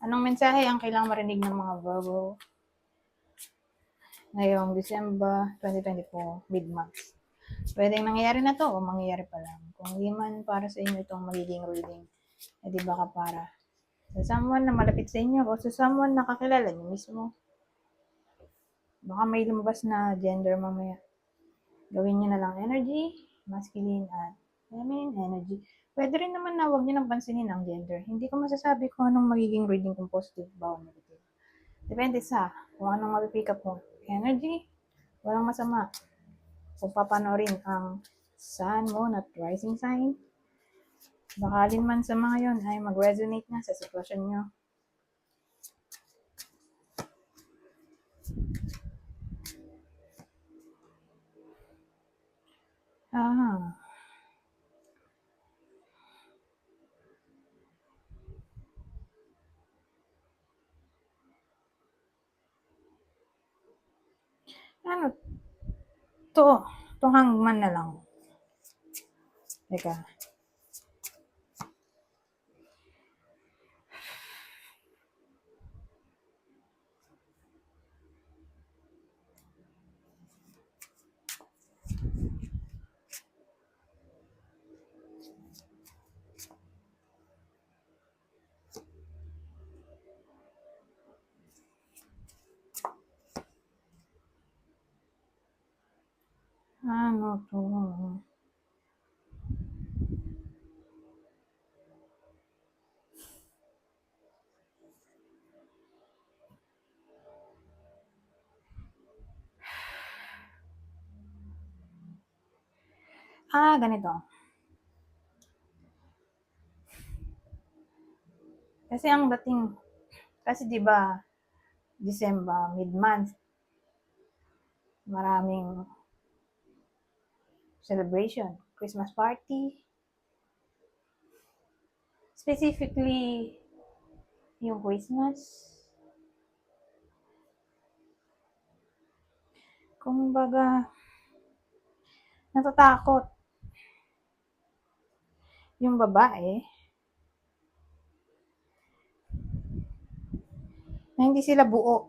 Anong mensahe ang kailangang marinig ng mga Virgo ngayong December 2024, mid-month? Pwedeng nangyayari na to o mangyayari pa lang. Kung hindi man para sa inyo itong magiging reading, di baka para sa someone na malapit sa inyo o sa someone na kakilala nyo mismo. Baka may lumabas na gender mamaya. Gawin nyo na lang energy, masculine at feminine energy. Pwede rin naman na huwag nyo nang pansinin ang gender. Hindi ko masasabi kung anong magiging reading kung positive ba o negative. Depende sa kung anong mapipick up mo. Energy, walang masama. Kung papanoorin ang sun, moon at rising sign, baka din man sa mga yon ay mag-resonate na sa sitwasyon nyo. Ano to? Itong hangman na lang. Teka. Ano to? Ganito. Kasi ang dating, kasi di ba December, mid-month, maraming celebration, Christmas party, specifically yung Christmas. Kumbaga, natatakot yung babae na hindi sila buo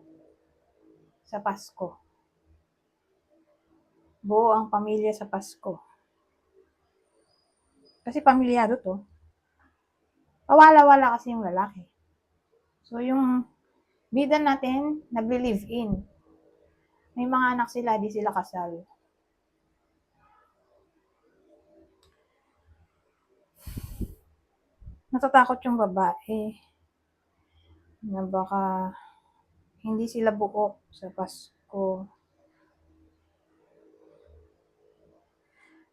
sa Pasko. Buo ang pamilya sa Pasko. Kasi pamilyado to. Pawala-wala kasi yung lalaki. So, yung bida natin, nagli-live-in. May mga anak sila, di sila kasal. Natatakot yung babae na baka hindi sila buo sa Pasko.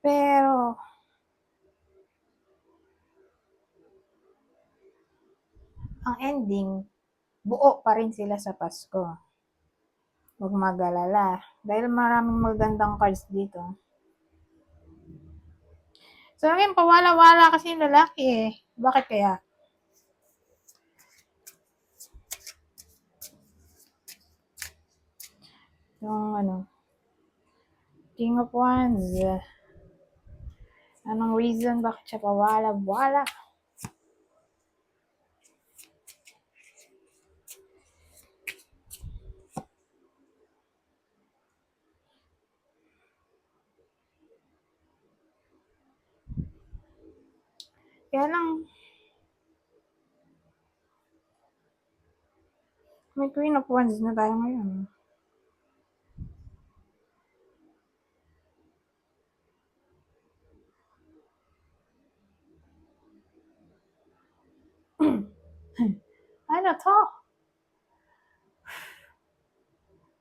Pero, ang ending, buo pa rin sila sa Pasko. Huwag mag-alala. Dahil maraming magandang cards dito. So, again, pawala-wala kasi yung lalaki eh. Bakit kaya? Yung King of Wands. Anong reason bakit siya pawala-wala? Kaya lang, may Queen of Wands na tayo ngayon. Ano to?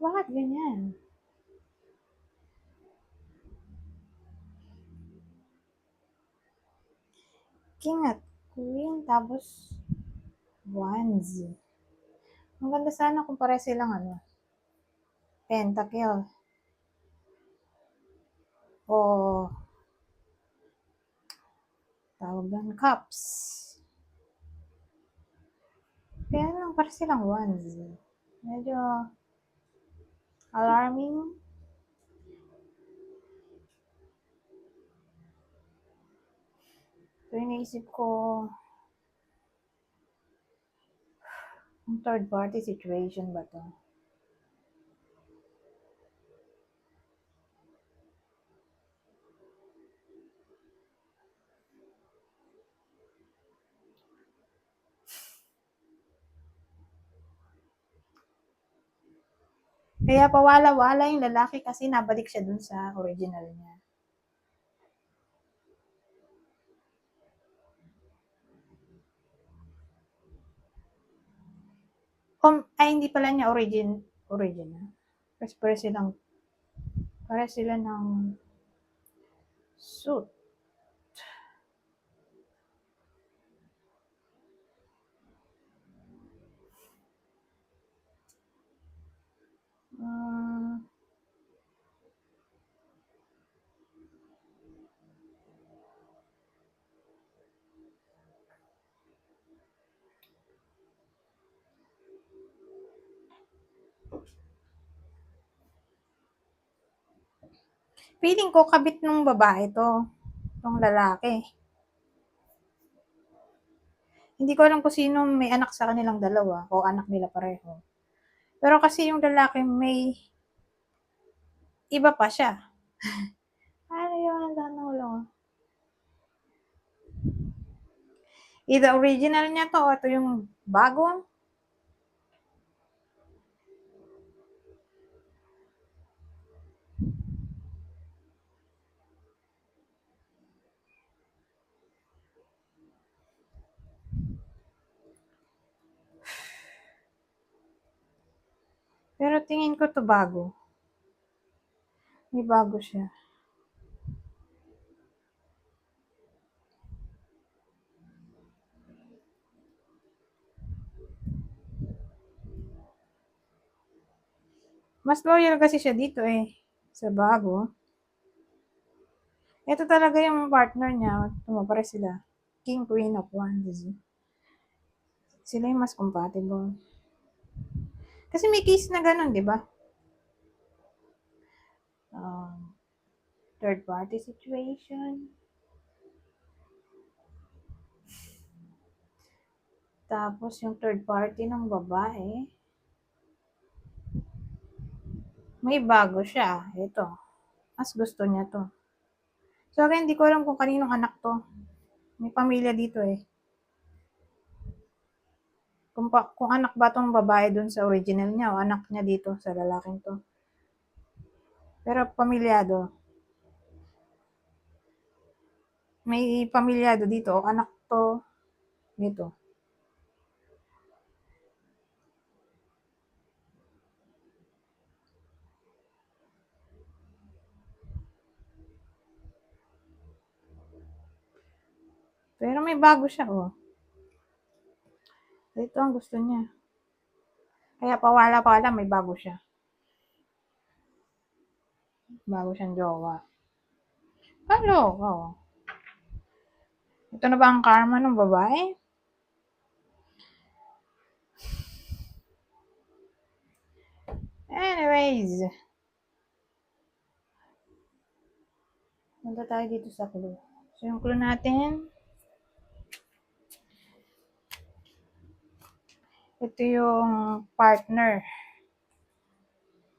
Bakit ganyan? King at Queen, tapos Wands. Ang ganda sana kung pare silang Pentacle. O tawag doon, Cups. Kaya lang pare silang Wands. Medyo alarming. So iniisip ko, Ang third party situation ba to? Kaya pawala-wala yung lalaki kasi nabalik siya dun sa original niya. Ay, hindi pala niya original. Kasi pare sila ng suit. Um, Feeling ko kabit nung babae to, tong lalaki. Hindi ko alam kung sino may anak sa kanilang dalawa o anak nila pareho. Pero kasi yung lalaki may iba pa siya. Ano yun? Tanong. Either original niya to o ito yung bago. Pero tingin ko to bago. May bago siya. Mas loyal kasi siya dito eh. Sa bago. Ito talaga yung partner niya. Tumapare sila. King, Queen of Wands. Sila yung mas compatible. Kasi may case na ganun, di ba? Um, third party situation. Tapos yung third party ng babae, may bago siya. Ito. Mas gusto niya to. So, akin, hindi ko alam kung kaninong anak to. May pamilya dito eh. Kung anak ba tong babae dun sa original niya o anak niya dito sa lalaking to. Pero pamilyado. May pamilyado dito o anak to dito. Pero may bago siya oh. Ito ang gusto niya. Kaya pawala-pawala may bago siya. Bago siyang jowa. Hello, oh. Ito na ba ang karma ng babae? Anyways. Punta tayo dito sa clue. So, yung clue natin, ito yung partner.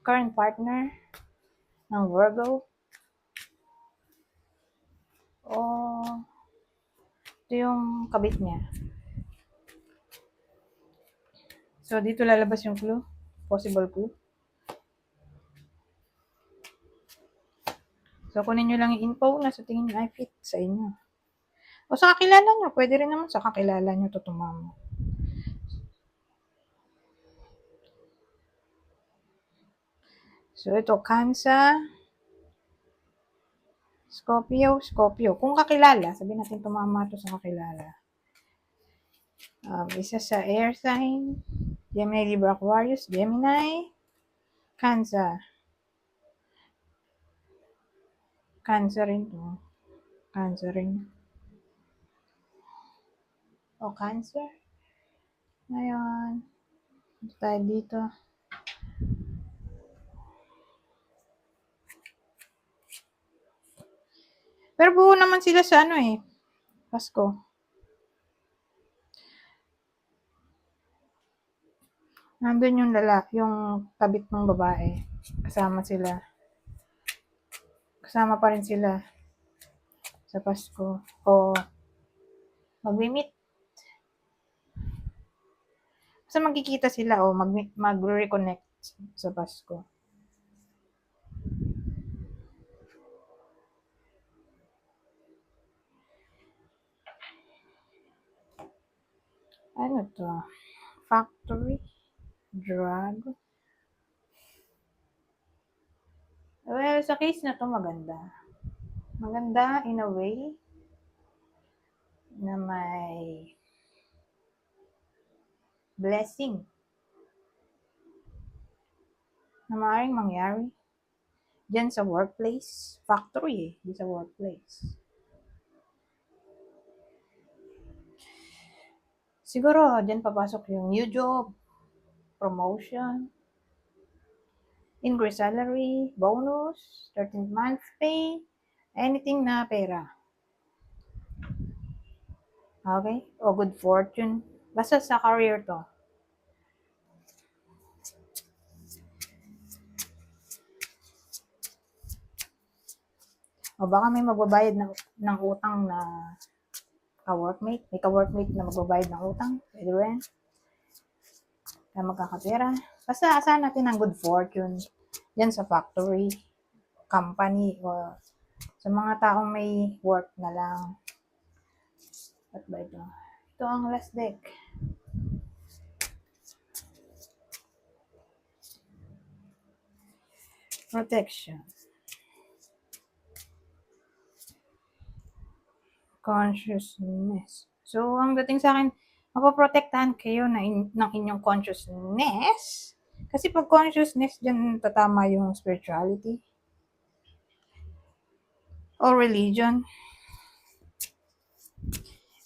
Current partner ng Virgo. O, ito yung kabit niya. So, dito lalabas yung clue. Possible clue. So, kunin nyo lang yung info na sa tingin nyo ay fit sa inyo. O sa kakilala nyo. Pwede rin naman sa kakilala nyo to tumama. So, ito, Cancer, Scorpio. Kung kakilala, sabihin natin tumama to sa kakilala. Isa sa air sign, Gemini, Libra, Aquarius, Gemini, Cancer. Cancer rin to. Cancer rin. O, Cancer. Ngayon, ito tayo dito. Pero buo naman sila sa ano eh. Pasko. Nandun yung yung kabit ng babae. Kasama sila. Kasama pa rin sila sa Pasko. O mag-meet. Basta magkikita sila o mag-reconnect sa Pasko. Ano to? Factory? Drug? Well, sa case na to maganda. Maganda in a way na may blessing na maaaring mangyari dyan sa workplace. Factory eh, di sa workplace. Siguro, dyan papasok yung new job, promotion, increased salary, bonus, 13th month pay, anything na pera. Okay? O good fortune. Basta sa career to. O baka may magbabayad ng utang na ka-workmate. May ka-workmate na magbabayad ng utang. Pwede rin. Kaya magkakapera. Basta asahan natin ng good fortune. Yan sa factory, company, o sa mga taong may work na lang. At ba ito? Ito ang last deck. Protection. Consciousness. So, ang dating sa akin, mapoprotektahan kayo ng inyong consciousness. Kasi pag consciousness, dyan tatama yung spirituality o religion.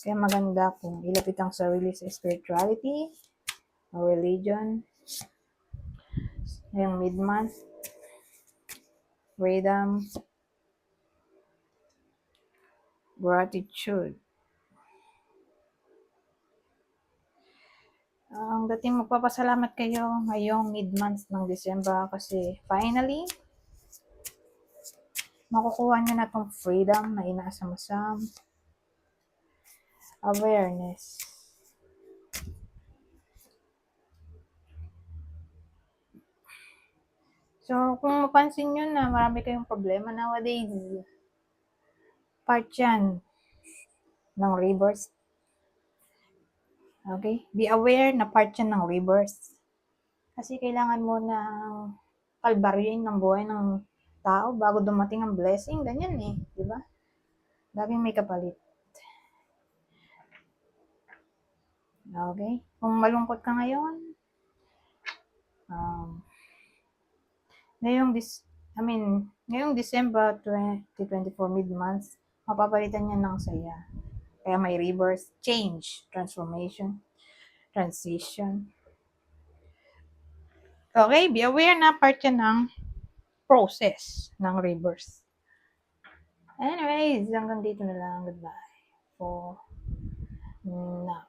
Kaya maganda kung ilapit ang sarili sa spirituality o religion. Ngayong mid-month, freedom, gratitude. Ang dating magpapasalamat kayo ngayong mid-month ng December kasi finally, makukuha nyo na tong freedom na inaasam-asam. Awareness. So, kung mapansin nyo na marami kayong problema nowadays, part yan ng rebirth. Okay? Be aware na part yan ng rebirth. Kasi kailangan mo ng kalbaryoin ng buhay ng tao bago dumating ang blessing. Ganyan eh. Diba? Laging may kapalit. Okay? Kung malungkot ka ngayon, ngayong December 2024 mid-month, mapapalitan niya ng saya. Kaya may rebirth, change, transformation, transition. Okay, be aware na part yan ng process ng rebirth. Anyways, hanggang dito na lang. Goodbye for now.